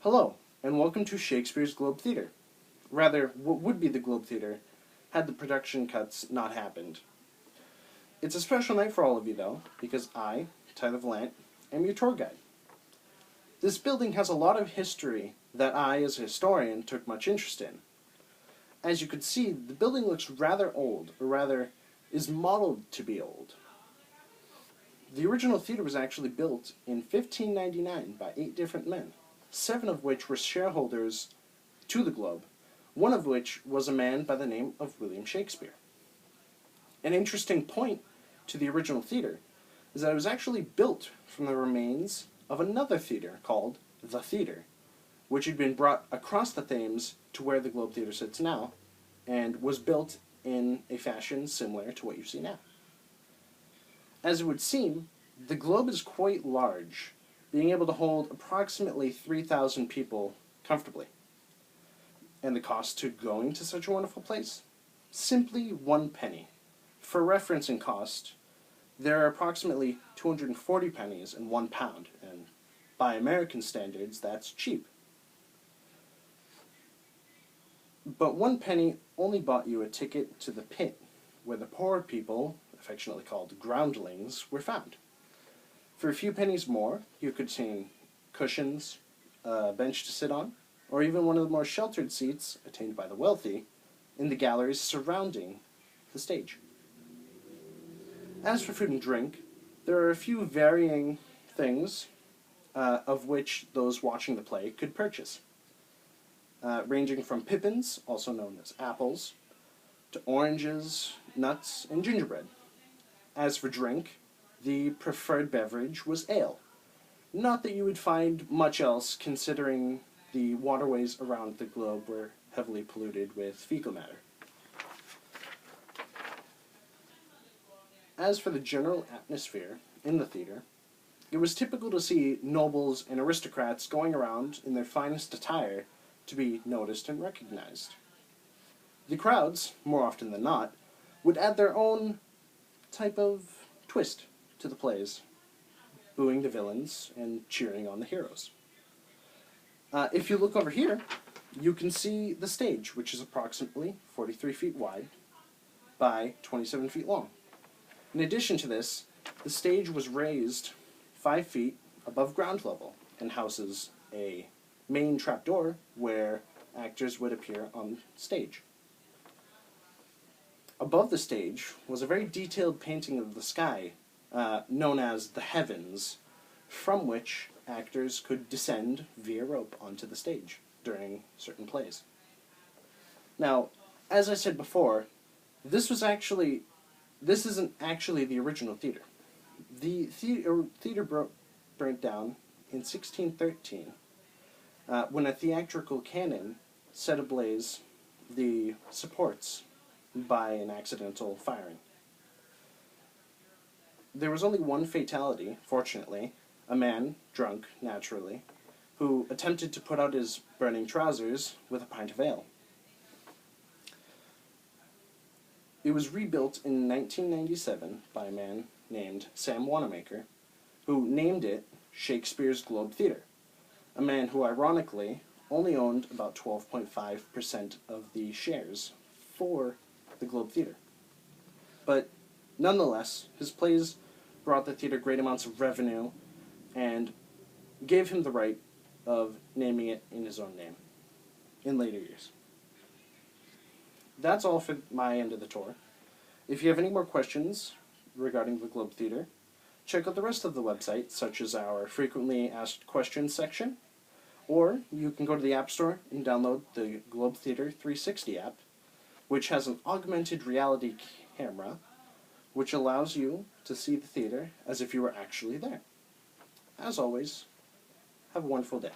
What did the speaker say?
Hello, and welcome to Shakespeare's Globe Theatre. Rather, what would be the Globe Theatre had the production cuts not happened. It's a special night for all of you, though, because I, Tyler Valant, am your tour guide. This building has a lot of history that I, as a historian, took much interest in. As you can see, the building looks rather old, or rather, is modeled to be old. The original theatre was actually built in 1599 by 8 different men, 7 of which were shareholders to the Globe, one of which was a man by the name of William Shakespeare. An interesting point to the original theatre is that it was actually built from the remains of another theatre called The Theatre, which had been brought across the Thames to where the Globe Theatre sits now, and was built in a fashion similar to what you see now. As it would seem, the Globe is quite large, being able to hold approximately 3,000 people comfortably. And the cost to going to such a wonderful place? Simply 1 penny. For reference in cost, there are approximately 240 pennies in £1, and by American standards, that's cheap. But 1 penny only bought you a ticket to the pit, where the poor people, affectionately called groundlings, were found. For a few pennies more, you could obtain cushions, a bench to sit on, or even one of the more sheltered seats, attained by the wealthy, in the galleries surrounding the stage. As for food and drink, there are a few varying things of which those watching the play could purchase, ranging from pippins, also known as apples, to oranges, nuts, and gingerbread. As for drink, the preferred beverage was ale. Not that you would find much else, considering the waterways around the Globe were heavily polluted with fecal matter. As for the general atmosphere in the theatre, it was typical to see nobles and aristocrats going around in their finest attire to be noticed and recognized. The crowds, more often than not, would add their own type of twist to the plays, booing the villains and cheering on the heroes. If you look over here, you can see the stage, which is approximately 43 feet wide by 27 feet long. In addition to this, the stage was raised 5 feet above ground level and houses a main trapdoor where actors would appear on stage. Above the stage was a very detailed painting of the sky, known as the heavens, from which actors could descend via rope onto the stage during certain plays. Now, as I said before, this isn't actually the original theatre. The theatre burnt down in 1613 when a theatrical cannon set ablaze the supports by an accidental firing. There was only one fatality, fortunately, a man, drunk, naturally, who attempted to put out his burning trousers with a pint of ale. It was rebuilt in 1997 by a man named Sam Wanamaker, who named it Shakespeare's Globe Theatre, a man who ironically only owned about 12.5% of the shares for the Globe Theatre. But nonetheless, his plays brought the theatre great amounts of revenue and gave him the right of naming it in his own name in later years. That's all for my end of the tour. If you have any more questions regarding the Globe Theatre, check out the rest of the website, such as our frequently asked questions section, or you can go to the App Store and download the Globe Theatre 360 app, which has an augmented reality camera, which allows you to see the theatre as if you were actually there. As always, have a wonderful day.